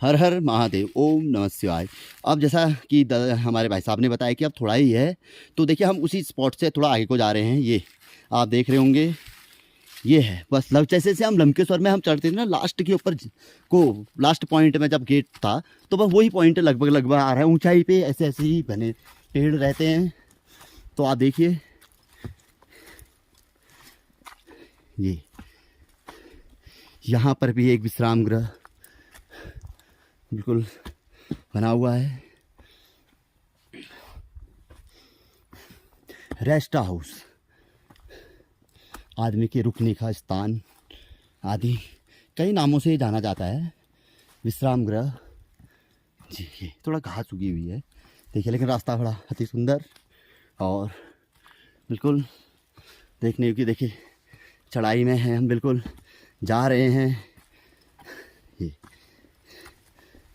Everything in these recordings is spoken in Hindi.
हर हर महादेव, ओम नमः शिवाय। अब जैसा कि हमारे भाई साहब ने बताया कि अब थोड़ा ही है, तो देखिए हम उसी स्पॉट से थोड़ा आगे को जा रहे हैं। ये आप देख रहे होंगे, ये है बस जैसे से हम लंकेश्वर में हम चढ़ते थे ना लास्ट के ऊपर को, लास्ट पॉइंट में जब गेट था, तो बस वही पॉइंट लगभग लगभग आ रहा है। ऊंचाई पे ऐसे ऐसे ही बने पेड़ रहते हैं। तो आप देखिए, ये यहाँ पर भी एक विश्राम गृह बिल्कुल बना हुआ है, रेस्ट हाउस, आदमी के रुकने का स्थान आदि कई नामों से जाना जाता है। विश्राम गृह जी, ये थोड़ा घास उगी हुई है देखिए, लेकिन रास्ता बड़ा अति सुंदर और बिल्कुल देखने की। देखिए चढ़ाई में है, हम बिल्कुल जा रहे हैं। ये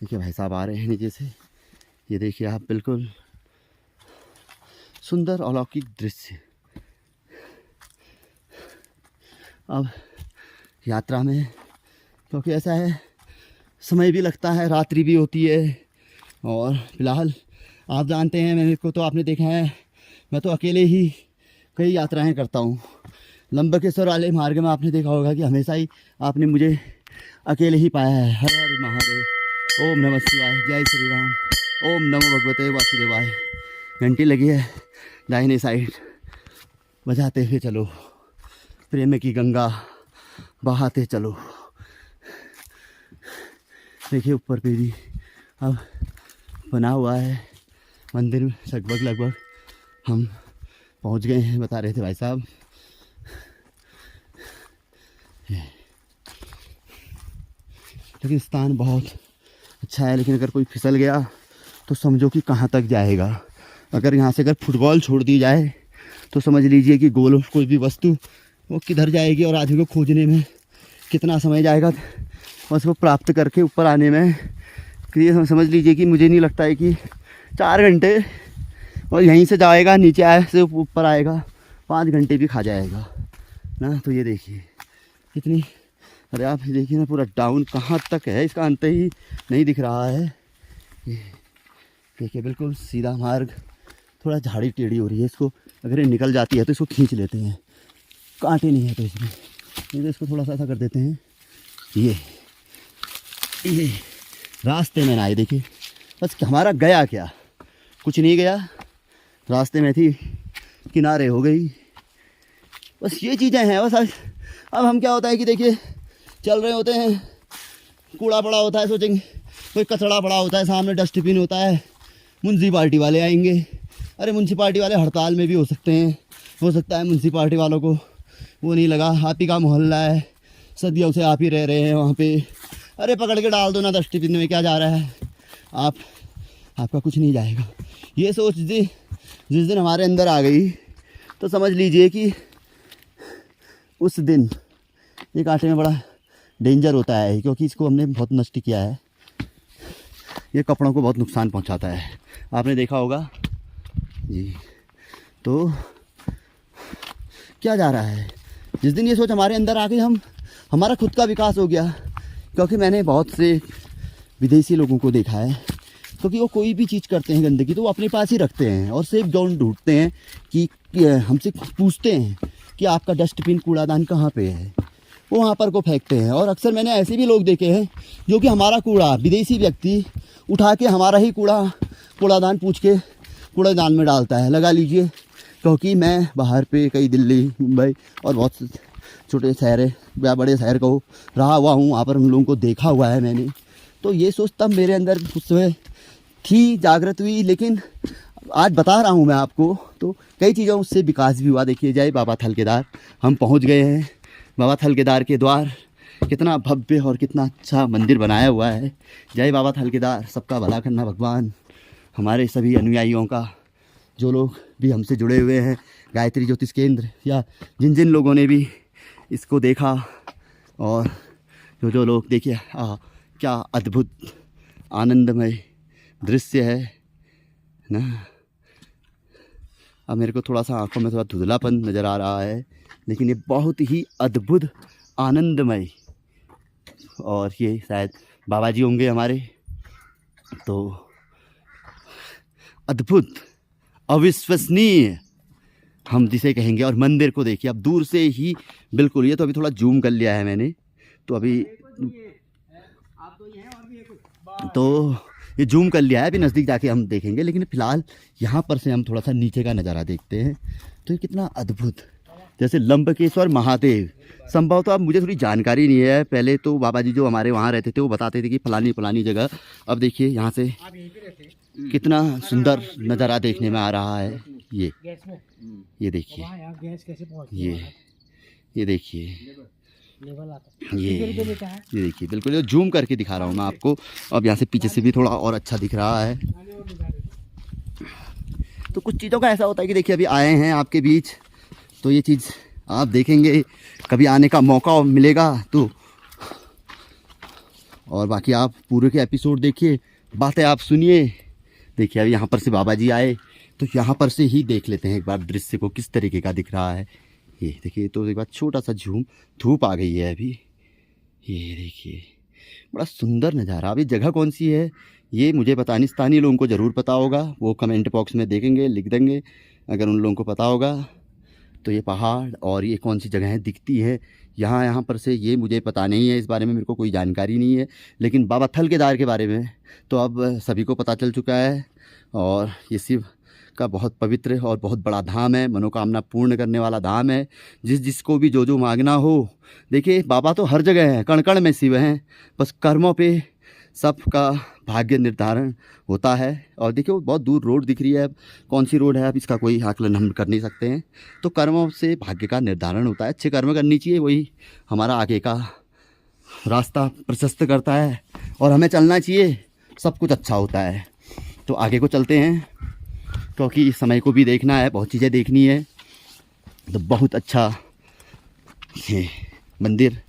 देखिए भाई साहब आ रहे हैं नीचे से, ये देखिए आप, बिल्कुल सुंदर अलौकिक दृश्य। अब यात्रा में क्योंकि ऐसा है, समय भी लगता है, रात्रि भी होती है, और फिलहाल आप जानते हैं, मेरे को तो आपने देखा है, मैं तो अकेले ही कई यात्राएं करता हूँ। लंबकेश्वर वाले मार्ग में आपने देखा होगा कि हमेशा ही आपने मुझे अकेले ही पाया है। हर हर महादेव, ओम नमः शिवाय, जय श्री राम, ओम नमो भगवते वासुदेवाय। घंटी लगी है दाहिने साइड, बजाते हुए चलो, प्रेम की गंगा बहाते चलो। देखिए ऊपर पे भी अब बना हुआ है मंदिर, लगभग हम पहुंच गए हैं, बता रहे थे भाई साहब। लेकिन स्थान बहुत अच्छा है, लेकिन अगर कोई फिसल गया तो समझो कि कहाँ तक जाएगा। अगर यहाँ से अगर फुटबॉल छोड़ दी जाए तो समझ लीजिए कि गोल कोई भी वस्तु वो किधर जाएगी, और आदमी को खोजने में कितना समय जाएगा, और उसको प्राप्त करके ऊपर आने में कि समझ लीजिए कि मुझे नहीं लगता है कि 4 घंटे, और यहीं से जाएगा नीचे आए से ऊपर आएगा 5 घंटे भी खा जाएगा ना। तो ये देखिए कितनी, अरे आप देखिए ना, पूरा डाउन कहाँ तक है, इसका अंत ही नहीं दिख रहा है। ये देखिए बिल्कुल सीधा मार्ग, थोड़ा झाड़ी टेढ़ी हो रही है, इसको अगर ये निकल जाती है तो इसको खींच लेते हैं, कांटे नहीं है तो इसमें, तो इसको थोड़ा सा ऐसा कर देते हैं। ये रास्ते में ना आए, देखिए बस हमारा गया क्या, कुछ नहीं गया, रास्ते में थी, किनारे हो गई, बस ये चीज़ें हैं बस। अब हम क्या होता है कि देखिए चल रहे होते हैं, कूड़ा पड़ा होता है, सोचेंगे कोई कचरा पड़ा होता है, सामने डस्टबिन होता है, म्यूनसिपाल्टी वाले आएंगे। अरे म्यूनसिपाल्टी वाले हड़ताल में भी हो सकते हैं, हो सकता है म्यूनसिपाल्टी वालों को वो नहीं लगा, आप ही का मोहल्ला है, सदियों से आप ही रह रहे हैं वहाँ पे, अरे पकड़ के डाल दो ना डस्टबिन में, क्या जा रहा है, आपका कुछ नहीं जाएगा। ये सोच जिस दिन हमारे अंदर आ गई तो समझ लीजिए कि उस दिन ये कांटे में बड़ा डेंजर होता है, क्योंकि इसको हमने बहुत नष्ट किया है, ये कपड़ों को बहुत नुकसान पहुंचाता है, आपने देखा होगा जी। तो क्या जा रहा है, जिस दिन ये सोच हमारे अंदर आ गई, हमारा खुद का विकास हो गया। क्योंकि मैंने बहुत से विदेशी लोगों को देखा है, क्योंकि वो कोई भी चीज़ करते हैं गंदगी तो वो अपने पास ही रखते हैं, और सेफ जोन ढूंढते हैं कि हमसे पूछते हैं कि आपका डस्टबिन कूड़ादान कहाँ पे है, वो वहाँ पर को फेंकते हैं। और अक्सर मैंने ऐसे भी लोग देखे हैं जो कि हमारा कूड़ा, विदेशी व्यक्ति उठा के हमारा ही कूड़ादान पूछ के कूड़ादान में डालता है, लगा लीजिए। क्योंकि मैं बाहर पे कई दिल्ली, मुंबई और बहुत छोटे शहर या बड़े शहर को रहा हुआ हूँ, वहाँ पर उन लोगों को देखा हुआ है मैंने। तो ये सोच तब मेरे अंदर उस समय थी, जागृत हुई, लेकिन आज बता रहा हूँ मैं आपको, तो कई चीज़ों से विकास भी हुआ। देखिए जय बाबा थल केदार, हम पहुँच गए हैं बाबा थल केदार के द्वार। कितना भव्य और कितना अच्छा मंदिर बनाया हुआ है। जय बाबा थल केदार, सबका भला करना भगवान, हमारे सभी अनुयायियों का, जो लोग भी हमसे जुड़े हुए हैं, गायत्री ज्योतिष केंद्र, या जिन लोगों ने भी इसको देखा, और जो लोग, देखिए क्या अद्भुत आनंदमय दृश्य है ना। अब मेरे को थोड़ा सा आंखों में थोड़ा धुंधलापन नज़र आ रहा है, लेकिन ये बहुत ही अद्भुत आनंदमय, और ये शायद बाबा जी होंगे हमारे। तो अद्भुत, अविश्वसनीय हम जिसे कहेंगे। और मंदिर को देखिए अब दूर से ही, बिल्कुल। ये तो अभी थोड़ा जूम कर लिया है मैंने, तो अभी तो ये जूम कर लिया है, अभी नज़दीक जाके हम देखेंगे। लेकिन फ़िलहाल यहाँ पर से हम थोड़ा सा नीचे का नज़ारा देखते हैं। तो ये कितना अद्भुत, जैसे लंबकेश्वर महादेव। संभव तो अब मुझे थोड़ी जानकारी नहीं है, पहले तो बाबा जी जो हमारे वहाँ रहते थे वो बताते थे कि फलानी फलानी जगह। अब देखिए यहाँ से कितना सुंदर नज़ारा देखने में आ रहा है। ये देखिए, ये देखिए, ये देखिए, बिल्कुल ये जूम करके दिखा रहा हूँ मैं आपको। अब यहाँ से पीछे से भी थोड़ा और अच्छा दिख रहा है। तो कुछ चीज़ों का ऐसा होता है कि देखिए अभी आए हैं आपके बीच, तो ये चीज़ आप देखेंगे, कभी आने का मौका मिलेगा तो। और बाकी आप पूरे के एपिसोड देखिए, बातें आप सुनिए। देखिए अभी यहाँ पर से बाबा जी आए, तो यहाँ पर से ही देख लेते हैं एक बार दृश्य को किस तरीके का दिख रहा है। ये देखिए, तो एक बार छोटा सा धूप आ गई है अभी। ये देखिए बड़ा सुंदर नज़ारा। अभी जगह कौन सी है ये मुझे पता नहीं, स्थानीय लोगों को ज़रूर पता होगा, वो कमेंट बॉक्स में देखेंगे, लिख देंगे अगर उन लोगों को पता होगा। तो ये पहाड़ और ये कौन सी जगह दिखती है यहाँ पर से, ये मुझे पता नहीं है, इस बारे में मेरे को कोई जानकारी नहीं है। लेकिन बाबा थल केदार के बारे में तो अब सभी को पता चल चुका है। और ये शिव का बहुत पवित्र और बहुत बड़ा धाम है, मनोकामना पूर्ण करने वाला धाम है। जिसको भी जो मांगना हो, देखिए बाबा तो हर जगह हैं, कण कण में शिव हैं, बस कर्मों पे सबका भाग्य निर्धारण होता है। और देखिए वो बहुत दूर रोड दिख रही है, कौन सी रोड है अब इसका कोई आकलन हम कर नहीं सकते हैं। तो कर्मों से भाग्य का निर्धारण होता है, अच्छे कर्म करनी चाहिए, वही हमारा आगे का रास्ता प्रशस्त करता है और हमें चलना चाहिए, सब कुछ अच्छा होता है। तो आगे को चलते हैं, क्योंकि समय को भी देखना है, बहुत चीज़ें देखनी है। तो बहुत अच्छा ये मंदिर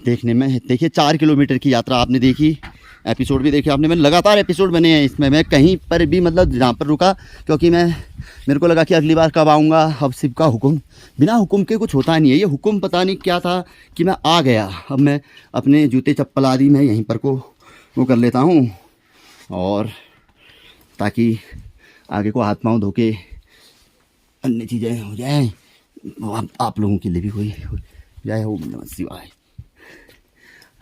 देखने में। देखिए 4 किलोमीटर की यात्रा आपने देखी, एपिसोड भी देखे आपने, मैंने लगातार एपिसोड बने हैं इसमें। मैं कहीं पर भी मतलब जहाँ पर रुका, क्योंकि मेरे को लगा कि अगली बार कब आऊँगा। अब शिव का हुक्म, बिना हुक्म के कुछ होता नहीं है। ये हुक्म पता नहीं क्या था कि मैं आ गया। अब मैं अपने जूते चप्पल आदि मैं यहीं पर को वो कर लेता हूँ, और ताकि आगे को हाथ पाँव धो के अन्य चीज़ें हो जाएँ, आप लोगों के लिए भी कोई जय ओम नमः शिवाय,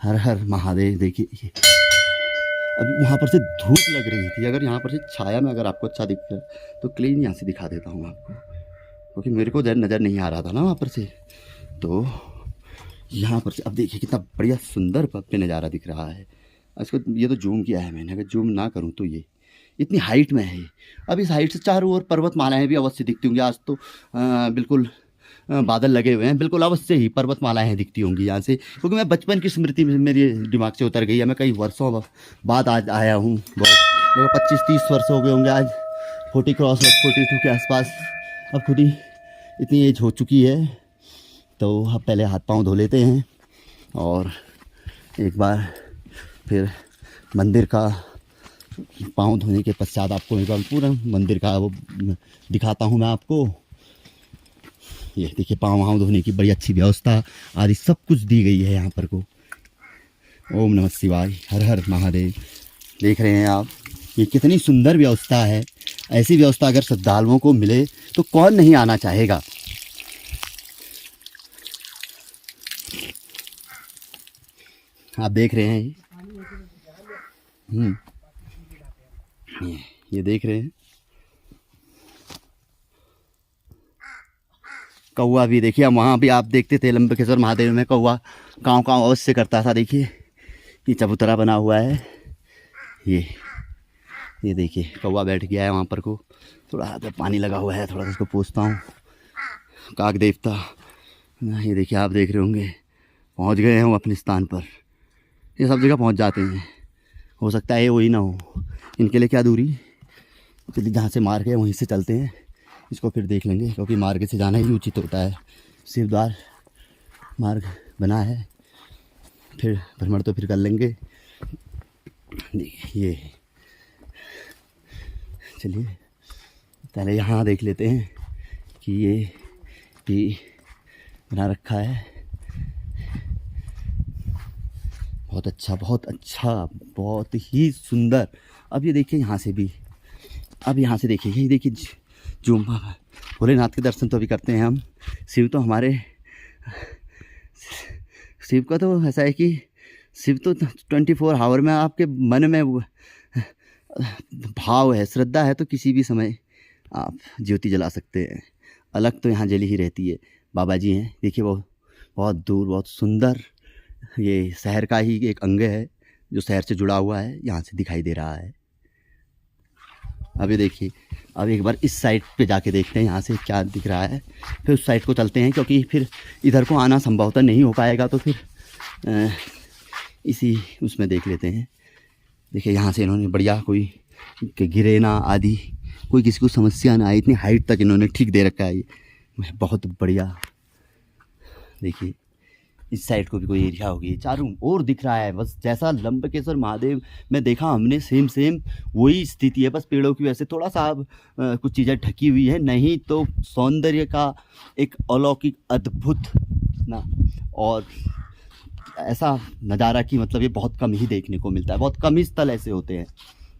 हर हर महादेव। देखिए ये अभी वहाँ पर से धूप लग रही थी, अगर यहाँ पर से छाया में अगर आपको अच्छा दिख रहा है तो क्लीन यहाँ से दिखा देता हूँ आपको, क्योंकि मेरे को नज़र नहीं आ रहा था ना वहाँ पर से। तो यहाँ पर से अब देखिए कितना बढ़िया सुंदर भव्य नज़ारा दिख रहा है। इसको ये तो जूम किया है मैंने, अगर जूम ना करूँ तो ये इतनी हाइट में है। अब इस हाइट से चारों ओर पर्वतमालाएं भी अवश्य दिखती होंगी। आज तो बिल्कुल बादल लगे हुए हैं, बिल्कुल अवश्य ही पर्वतमालाएं दिखती होंगी यहाँ से, क्योंकि मैं बचपन की स्मृति मेरे दिमाग से उतर गई है। मैं कई वर्षों बाद आज आया हूँ, बहुत 25-30 वर्ष हो गए होंगे आज, 40 क्रॉस 42 के आसपास। अब खुद ही इतनी एज हो चुकी है, तो अब पहले हाथ पाँव धो लेते हैं और एक बार फिर मंदिर का पाँव धोने के पश्चात आपको एक बार पूरा मंदिर का वो दिखाता हूँ मैं आपको। ये देखिए पाँव धोने की बड़ी अच्छी व्यवस्था आदि सब कुछ दी गई है यहाँ पर को। ओम नमः शिवाय, हर हर महादेव। देख रहे हैं आप ये कितनी सुंदर व्यवस्था है। ऐसी व्यवस्था अगर श्रद्धालुओं को मिले तो कौन नहीं आना चाहेगा। आप देख रहे हैं ये देख रहे हैं कौवा भी। देखिए हम वहाँ भी आप देखते थे लंबकेश्वर महादेव में कौवा काँव काँव अवश्य करता था। देखिए ये चबूतरा बना हुआ है, ये देखिए कौवा बैठ गया है वहाँ पर को। थोड़ा हाथ में पानी लगा हुआ है, थोड़ा सा इसको पूछता हूँ। काक देवता, ये देखिए आप देख रहे होंगे पहुँच गए हैं हम अपने स्थान पर। ये सब जगह पहुँच जाते हैं, हो सकता है वही ना हो। इनके लिए क्या दूरी, चलिए जहाँ से मार्ग है वहीं से चलते हैं, इसको फिर देख लेंगे, क्योंकि मार्ग से जाना ही उचित होता है। शिवद्वार मार्ग बना है, फिर भ्रमण तो फिर कर लेंगे। ये चलिए पहले यहाँ देख लेते हैं कि ये भी बना रखा है। बहुत अच्छा, बहुत अच्छा, बहुत ही सुंदर। अब ये देखिए यहाँ से भी, अब यहाँ से देखिए, ये देखिए जूम, भोलेनाथ के दर्शन तो अभी करते हैं हम। शिव तो हमारे, शिव का तो ऐसा है कि शिव तो 24 आवर में आपके मन में भाव है, श्रद्धा है तो किसी भी समय आप ज्योति जला सकते हैं। अलग तो यहाँ जली ही रहती है। बाबा जी हैं, देखिए वो बहुत दूर, बहुत सुंदर, ये शहर का ही एक अंग है जो शहर से जुड़ा हुआ है, यहाँ से दिखाई दे रहा है। अब ये देखिए, अब एक बार इस साइड पे जाके देखते हैं यहाँ से क्या दिख रहा है, फिर उस साइड को चलते हैं, क्योंकि फिर इधर को आना संभवतः नहीं हो पाएगा, तो फिर इसी उसमें देख लेते हैं। देखिए यहाँ से इन्होंने बढ़िया, कोई गिरे ना आदि, कोई किसी को समस्या ना आए, इतनी हाइट तक इन्होंने ठीक दे रखा है, ये बहुत बढ़िया। देखिए इस साइड को भी कोई एरिया होगी, चारों ओर दिख रहा है, बस जैसा लंबकेश्वर महादेव में देखा हमने सेम वही स्थिति है, बस पेड़ों की वजह से थोड़ा सा कुछ चीज़ें ढकी हुई है, नहीं तो सौंदर्य का एक अलौकिक अद्भुत ना, और ऐसा नज़ारा कि मतलब ये बहुत कम ही देखने को मिलता है, बहुत कम ही स्थल ऐसे होते हैं।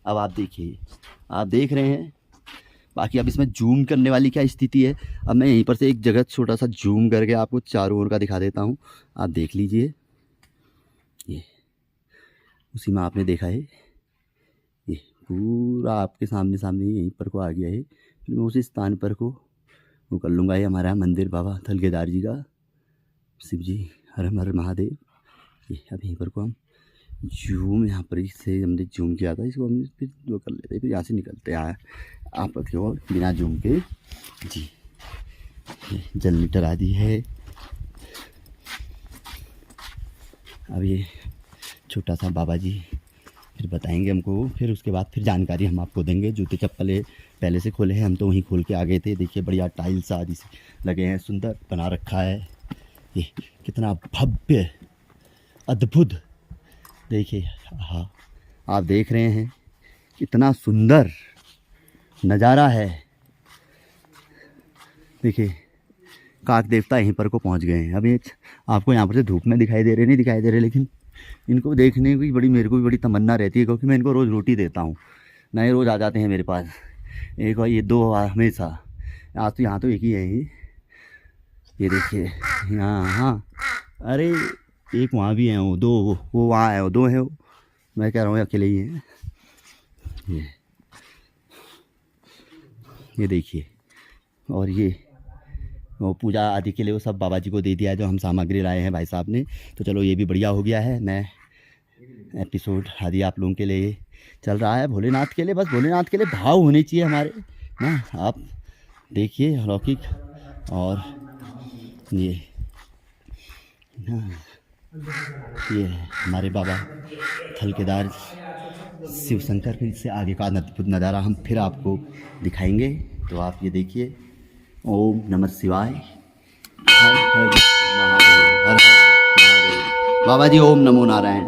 अब आप देखिए, आप देख रहे हैं। बाकी अब इसमें जूम करने वाली क्या स्थिति है, अब मैं यहीं पर से एक जगह छोटा सा जूम करके आपको चारों ओर का दिखा देता हूँ, आप देख लीजिए। ये उसी में आपने देखा है, ये पूरा आपके सामने सामने यहीं पर को आ गया है। फिर मैं उसी स्थान पर को वो कर लूँगा। ये हमारा मंदिर बाबा थल केदार जी का, शिव जी हर हर महादेव। ये अब यहीं पर को हम जूम, यहाँ पर से हमने जूम किया था, इसको हम फिर वो कर लेते हैं, फिर यहाँ से निकलते हैं आप देखो बिना जूम के जी। जनरेटर आदि है। अब ये छोटा सा बाबा जी फिर बताएंगे हमको, फिर उसके बाद फिर जानकारी हम आपको देंगे। जूते चप्पलें पहले से खोले हैं, हम तो वहीं खोल के आ गए थे। देखिए बढ़िया टाइल्स आदि से लगे हैं, सुंदर बना रखा है। ये कितना भव्य अद्भुत, देखिए हाँ आप देख रहे हैं कितना सुंदर नज़ारा है। देखिए काक देवता यहीं पर को पहुंच गए हैं। अभी आपको यहाँ पर से धूप में दिखाई दे रहे, नहीं दिखाई दे रहे, लेकिन इनको देखने की बड़ी, मेरे को भी बड़ी तमन्ना रहती है, क्योंकि मैं इनको रोज़ रोटी देता हूँ ना, ये रोज़ आ जाते हैं मेरे पास, एक और ये दो हमेशा। आज तो यहाँ तो एक ही है ये देखिए यहाँ, हाँ अरे एक वहाँ भी है, वो दो, वो वहाँ है, वो दो है, वो मैं कह रहा हूँ अकेले ही हैं। ये देखिए, और ये वो पूजा आदि के लिए वो सब बाबा जी को दे दिया जो हम सामग्री लाए हैं भाई साहब ने। तो चलो ये भी बढ़िया हो गया है। नए एपिसोड आदि आप लोगों के लिए चल रहा है, भोलेनाथ के लिए, बस भोलेनाथ के लिए भाव होने चाहिए हमारे ना। आप देखिए अलौकिक, और ये ये हमारे बाबा थल केदार शिव शंकर, फिर इससे आगे का अद्भुत नज़ारा हम फिर आपको दिखाएंगे। तो आप ये देखिए। ओम नमः शिवाय, हर हर महादेव, हर हर महादेव। बाबा जी ओम नमो नारायण,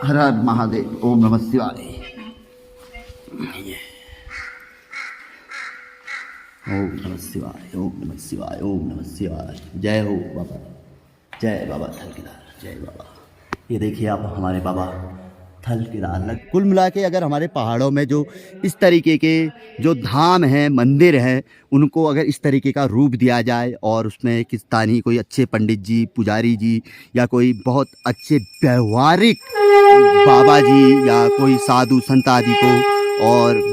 हर हर महादेव, ओम नमः शिवाय। ओम नमः शिवाय, ओम नमः शिवाय, ओम नमः शिवाय। जय हो बाबा, जय बाबा थल केदार, जय बाबा। ये देखिए आप हमारे बाबा थल केदार। कुल मिला के अगर हमारे पहाड़ों में जो इस तरीके के जो धाम हैं, मंदिर हैं, उनको अगर इस तरीके का रूप दिया जाए, और उसमें किस स्थानीय कोई अच्छे पंडित जी, पुजारी जी, या कोई बहुत अच्छे व्यवहारिक बाबा जी, या कोई साधु संत आदि को, और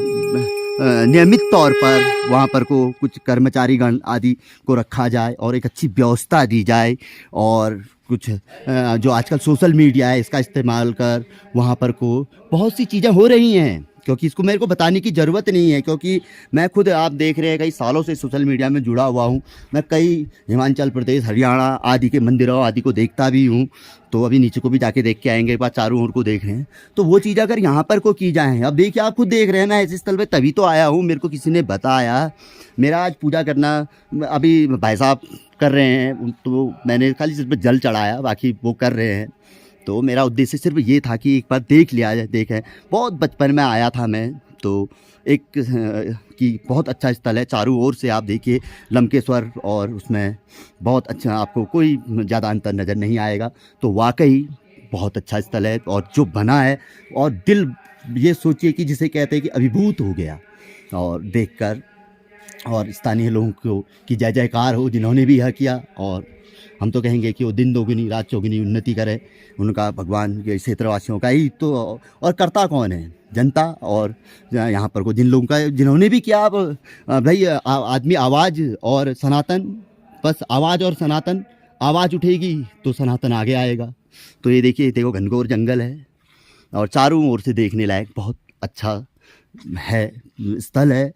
नियमित तौर पर वहाँ पर को कुछ कर्मचारी गण आदि को रखा जाए, और एक अच्छी व्यवस्था दी जाए, और कुछ जो आजकल सोशल मीडिया है इसका इस्तेमाल कर वहाँ पर को बहुत सी चीज़ें हो रही हैं, क्योंकि इसको मेरे को बताने की ज़रूरत नहीं है, क्योंकि मैं खुद, आप देख रहे हैं, कई सालों से सोशल मीडिया में जुड़ा हुआ हूँ। मैं कई हिमाचल प्रदेश, हरियाणा आदि के मंदिरों आदि को देखता भी हूँ। तो अभी नीचे को भी जाके देख के आएंगे, एक बार चारों ओर को देख रहे हैं, तो वो चीज़ अगर यहाँ पर को की जाए। अब देखिए आप खुद देख रहे हैं, मैं ऐसे स्थल पर तभी तो आया हूँ, मेरे को किसी ने बताया। मेरा आज पूजा करना अभी भाई साहब कर रहे हैं, तो मैंने खाली सिर्फ जल चढ़ाया, बाकी वो कर रहे हैं। तो मेरा उद्देश्य सिर्फ ये था कि एक बार देख लिया जाए, देखें। बहुत बचपन में आया था मैं, तो एक कि बहुत अच्छा स्थल है, चारों ओर से आप देखिए लंकेश्वर, और उसमें बहुत अच्छा, आपको कोई ज़्यादा अंतर नज़र नहीं आएगा। तो वाकई बहुत अच्छा स्थल है और जो बना है, और दिल ये सोचिए कि जिसे कहते हैं कि अभिभूत हो गया और देखकर, और स्थानीय लोगों को की जय जयकार हो जिन्होंने भी यह किया। और हम तो कहेंगे कि वो दिन दोगुनी रात चौगुनी उन्नति करे, उनका भगवान के क्षेत्रवासियों का ही तो। और करता कौन है? जनता। और यहाँ पर को जिन लोगों का जिन्होंने भी किया, अब भाई आदमी आवाज़ और सनातन, बस आवाज़ और सनातन, आवाज़ उठेगी तो सनातन आगे आएगा। तो ये देखो घनघोर जंगल है और चारों ओर से देखने लायक बहुत अच्छा है स्थल है।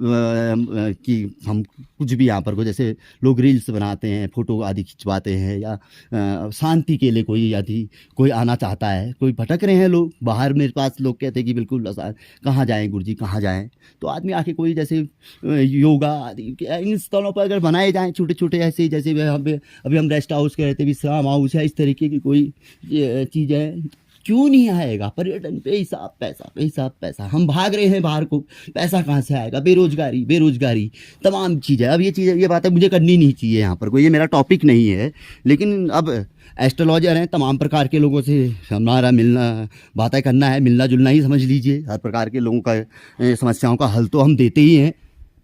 कि हम कुछ भी यहाँ पर को, जैसे लोग रील्स बनाते हैं, फ़ोटो आदि खिंचवाते हैं, या शांति के लिए कोई यदि कोई आना चाहता है, कोई भटक रहे हैं लोग बाहर, मेरे पास लोग कहते हैं कि बिल्कुल कहाँ जाएं गुरुजी कहाँ जाएं, तो आदमी आके कोई जैसे योगा आदि इन स्थलों पर अगर बनाए जाएँ छोटे छोटे ऐसे, जैसे अभी हम रेस्ट हाउस कह रहे थे, विश्राम हाउस है, इस तरीके की कोई चीज़ें, क्यों नहीं आएगा? पर्यटन पे हिसाब पैसा, पे हिसाब पैसा, हम भाग रहे हैं बाहर को, पैसा कहाँ से आएगा? बेरोजगारी, बेरोजगारी, तमाम चीज़ें। अब ये बातें मुझे करनी नहीं चाहिए यहाँ पर, कोई ये मेरा टॉपिक नहीं है, लेकिन अब एस्ट्रोलॉजर हैं, तमाम प्रकार के लोगों से हमारा मिलना, बातें करना है, मिलना जुलना ही समझ लीजिए। हर प्रकार के लोगों का समस्याओं का हल तो हम देते ही हैं।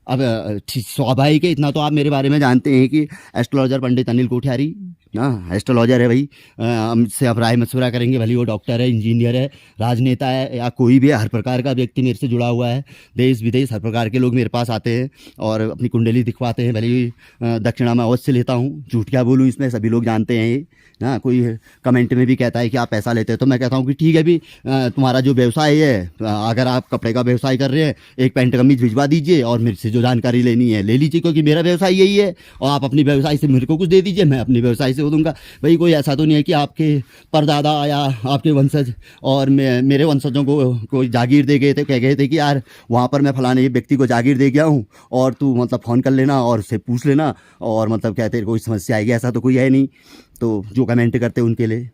अब स्वाभाविक है, इतना तो आप मेरे बारे में जानते हैं कि एस्ट्रोलॉजर पंडित अनिल कोठियारी ना एस्ट्रोलॉजर है भाई। हमसे आप राय मशवरा करेंगे, भले वो डॉक्टर है, इंजीनियर है, राजनेता है, या कोई भी हर प्रकार का व्यक्ति मेरे से जुड़ा हुआ है। देश विदेश हर प्रकार के लोग मेरे पास आते हैं और अपनी कुंडली दिखवाते हैं। भले ही दक्षिणा मैं अवश्य लेता हूँ, झूठ क्या बोलूँ इसमें, सभी लोग जानते हैं ये ना। कोई कमेंट में भी कहता है कि आप पैसा लेते हैं, तो मैं कहता हूँ कि ठीक है भी, तुम्हारा जो व्यवसाय है, अगर आप कपड़े का व्यवसाय कर रहे हैं, एक पैंट कमीज भिजवा दीजिए और मेरे से जो जानकारी लेनी है ले लीजिए, क्योंकि मेरा व्यवसाय यही है। और आप अपनी व्यवसाय से मेरे को कुछ दे दीजिए, मैं अपनी व्यवसाय से वो दूंगा। भाई कोई ऐसा तो नहीं है कि आपके परदादा या आपके वंशज और मेरे वंशजों को कोई जागीर दे गए थे, कह गए थे कि यार वहाँ पर मैं फलाने व्यक्ति को जागीर दे गया हूँ और तू मतलब फ़ोन कर लेना और उससे पूछ लेना, और मतलब कहते कोई समस्या आएगी, ऐसा तो कोई है नहीं। तो जो कमेंट करते हैं उनके लिए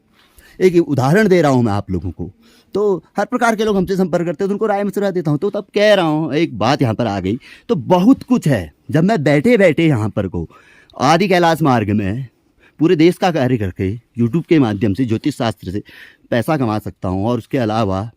एक उदाहरण दे रहा हूँ मैं आप लोगों को। तो हर प्रकार के लोग हमसे संपर्क करते हैं, तो उनको राय मशवरा देता हूँ। तो तब कह रहा हूँ, एक बात यहाँ पर आ गई, तो बहुत कुछ है। जब मैं बैठे बैठे यहाँ पर को आदि कैलाश मार्ग में पूरे देश का कार्य करके यूट्यूब के माध्यम से ज्योतिष शास्त्र से पैसा कमा सकता हूँ, और उसके अलावा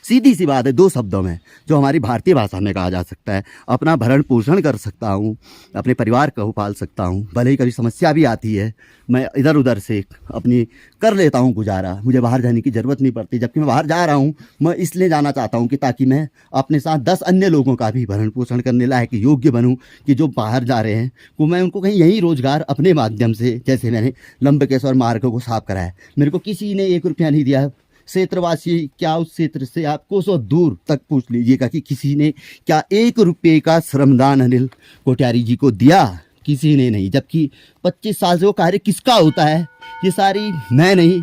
सीधी सी बात है, दो शब्दों में जो हमारी भारतीय भाषा में कहा जा सकता है, अपना भरण पोषण कर सकता हूँ, अपने परिवार को पाल सकता हूँ। भले ही कभी समस्या भी आती है, मैं इधर उधर से अपनी कर लेता हूँ गुजारा, मुझे बाहर जाने की ज़रूरत नहीं पड़ती। जबकि मैं बाहर जा रहा हूँ, मैं इसलिए जाना चाहता हूँ कि ताकि मैं अपने साथ 10 अन्य लोगों का भी भरण पोषण करने लायक योग्य बनूँ, कि जो बाहर जा रहे हैं वो मैं उनको कहीं यही रोज़गार अपने माध्यम से, जैसे मैंने लंबकेश्वर मार्ग को साफ कराया, मेरे को किसी ने 1 रुपया नहीं दिया। क्षेत्रवासी क्या उस क्षेत्र से आप कोसों दूर तक पूछ लीजिएगा कि किसी ने क्या 1 रुपये का श्रमदान अनिल कोठियारी जी को दिया? किसी ने नहीं। जबकि 25 साल से वो कार्य किसका होता है, ये सारी मैं नहीं,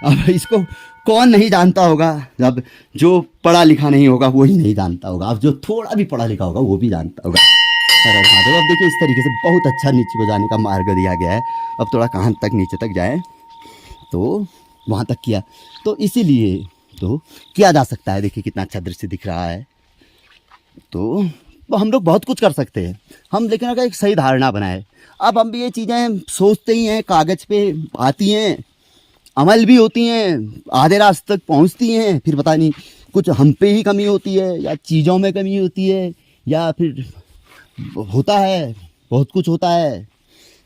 अब इसको कौन नहीं जानता होगा? जब जो पढ़ा लिखा नहीं होगा वो ही नहीं जानता होगा, अब जो थोड़ा भी पढ़ा लिखा होगा वो भी जानता होगा। अब देखिए, इस तरीके से बहुत अच्छा नीचे को जाने का मार्ग दिया गया है। अब थोड़ा कहाँ तक नीचे तक जाए तो वहाँ तक किया, तो इसीलिए तो किया जा सकता है। देखिए कितना अच्छा दृश्य दिख रहा है। तो हम लोग बहुत कुछ कर सकते हैं हम, लेकिन अगर एक सही धारणा बनाए। अब हम भी ये चीज़ें सोचते ही हैं, कागज़ पे आती हैं, अमल भी होती हैं, आधे रास्ते तक पहुंचती हैं, फिर पता नहीं कुछ हम पे ही कमी होती है, या चीज़ों में कमी होती है, या फिर होता है बहुत कुछ होता है।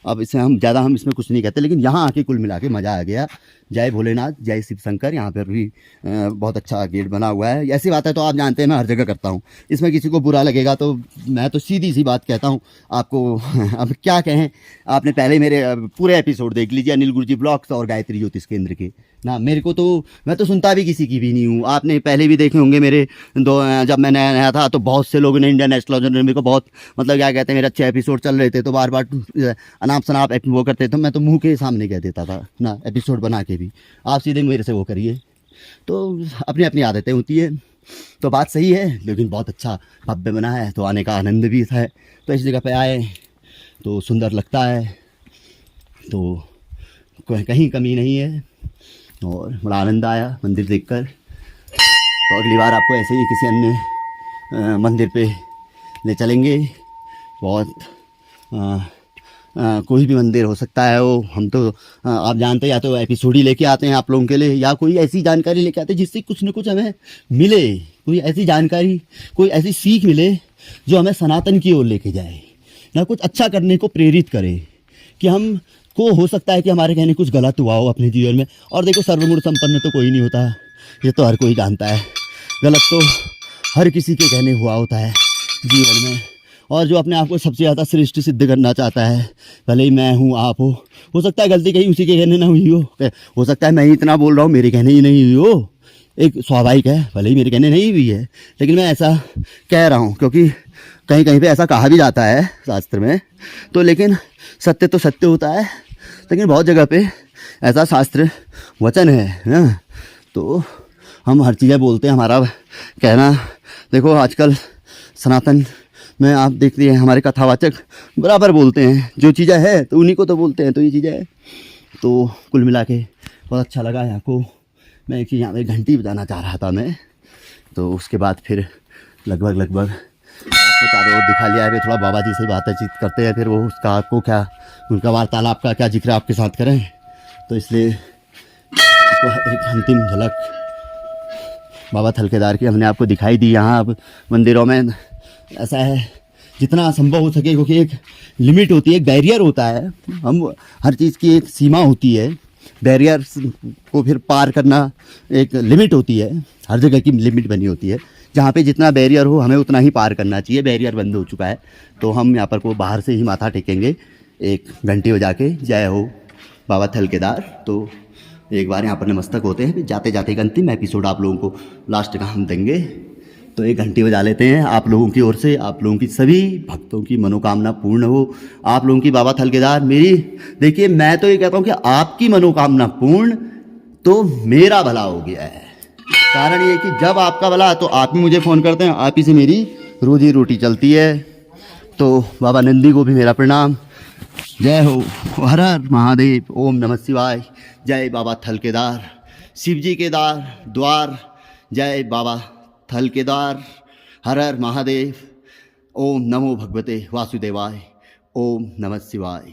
अब इसे हम इसमें कुछ नहीं कहते, लेकिन यहाँ आके कुल मिला के मज़ा आ गया। जय भोलेनाथ, जय शिव शंकर। यहाँ पर भी बहुत अच्छा गेट बना हुआ है। ऐसी बात है तो आप जानते हैं मैं हर जगह करता हूँ, इसमें किसी को बुरा लगेगा तो मैं तो सीधी सी बात कहता हूँ आपको। अब क्या कहें, आपने पहले मेरे पूरे एपिसोड देख लीजिए अनिल गुरुजी ब्लॉग्स और गायत्री ज्योतिष केंद्र के ना। मेरे को तो, मैं तो सुनता भी किसी की भी नहीं हूँ। आपने पहले भी देखे होंगे मेरे जब मैं नया नया था तो बहुत से लोगों ने, इंडियन एस्ट्रोलॉजर ने मेरे को बहुत मतलब क्या कहते हैं, मेरे अच्छे एपिसोड चल रहे थे तो बार बार अनाप शनाप वो करते थे, मैं तो मुँह के सामने कह देता था ना एपिसोड बना के भी। आप सीधे मेरे से वो करिए, तो अपनी अपनी आदतें होती है। तो बात सही है, लेकिन बहुत अच्छा भव्य बना है, तो आने का आनंद भी है। तो इस जगह पे आए तो सुंदर लगता है, तो कहीं कमी नहीं है, और बड़ा आनंद आया मंदिर देखकर। तो अगली बार आपको ऐसे ही किसी अन्य मंदिर पे ले चलेंगे। बहुत कोई भी मंदिर हो सकता है वो, हम तो आप जानते हैं, या तो एपिसोड ही लेके आते हैं आप लोगों के लिए, या कोई ऐसी जानकारी लेके आते हैं जिससे कुछ न कुछ हमें मिले, कोई ऐसी जानकारी, कोई ऐसी सीख मिले जो हमें सनातन की ओर लेके जाए, या कुछ अच्छा करने को प्रेरित करे। कि हम को हो सकता है कि हमारे कहने कुछ गलत हुआ हो अपने जीवन में, और देखो सर्वगुण संपन्न तो कोई नहीं होता, ये तो हर कोई जानता है, गलत तो हर किसी के कहने हुआ होता है जीवन में। और जो अपने आप को सबसे ज़्यादा श्रेष्ठ सिद्ध करना चाहता है, भले ही मैं हूँ आप हो सकता है गलती कहीं उसी के कहने ना हुई हो सकता है मैं ही इतना बोल रहा हूँ मेरे कहने ही नहीं हुई हो, एक स्वाभाविक है, भले ही मेरे कहने नहीं हुई है, लेकिन मैं ऐसा कह रहा हूँ क्योंकि कहीं कहीं पे ऐसा कहा भी जाता है शास्त्र में, तो लेकिन सत्य तो सत्य होता है, लेकिन बहुत जगह पे ऐसा शास्त्र वचन है ना, तो हम हर चीज़ें बोलते हैं, हमारा कहना देखो आजकल सनातन में आप देखते हैं हमारे कथावाचक बराबर बोलते हैं, जो चीज़ें है तो उन्हीं को तो बोलते हैं, तो ये चीज़ें है। तो कुल मिला के बहुत अच्छा लगा यहाँ को, मैं एक चीज़ यहाँ पे घंटी बजाना चाह रहा था मैं, तो उसके बाद फिर लगभग आपको चारों ओर दिखा लिया है, फिर थोड़ा बाबा जी से बातचीत करते हैं, फिर वो उसका आपको क्या उनका वार्तालाप का क्या जिक्र आपके साथ करें, तो इसलिए तो एक अंतिम झलक बाबा थल केदार की हमने आपको दिखाई दी। यहाँ अब मंदिरों में ऐसा है जितना संभव हो सके, क्योंकि एक लिमिट होती है, एक बैरियर होता है, हम हर चीज़ की एक सीमा होती है, बैरियर को फिर पार करना एक लिमिट होती है, हर जगह की लिमिट बनी होती है, जहाँ पे जितना बैरियर हो हमें उतना ही पार करना चाहिए। बैरियर बंद हो चुका है, तो हम यहाँ पर को बाहर से ही माथा टेकेंगे एक घंटी बजा के, जय हो बाबा थल केदार। तो एक बार यहाँ पर नमस्तक होते हैं, फिर जाते जाते एक अंतिम एपिसोड आप लोगों को लास्ट का हम देंगे, तो एक घंटी बजा लेते हैं आप लोगों की ओर से, आप लोगों की सभी भक्तों की मनोकामना पूर्ण हो, आप लोगों की बाबा थल केदार मेरी, देखिए मैं तो ये कहता हूँ कि आपकी मनोकामना पूर्ण तो मेरा भला हो गया है। कारण ये कि जब आपका भला तो आप ही मुझे फ़ोन करते हैं, आप ही से मेरी रोजी रोटी चलती है। तो बाबा नंदी को भी मेरा प्रणाम, जय हो, हर हर महादेव, ओम नमः शिवाय, जय बाबा थल केदार, शिव जी के द्वार, जय बाबा थल केदार, हर हर महादेव, ओम नमो भगवते वासुदेवाय, ओम नमः शिवाय।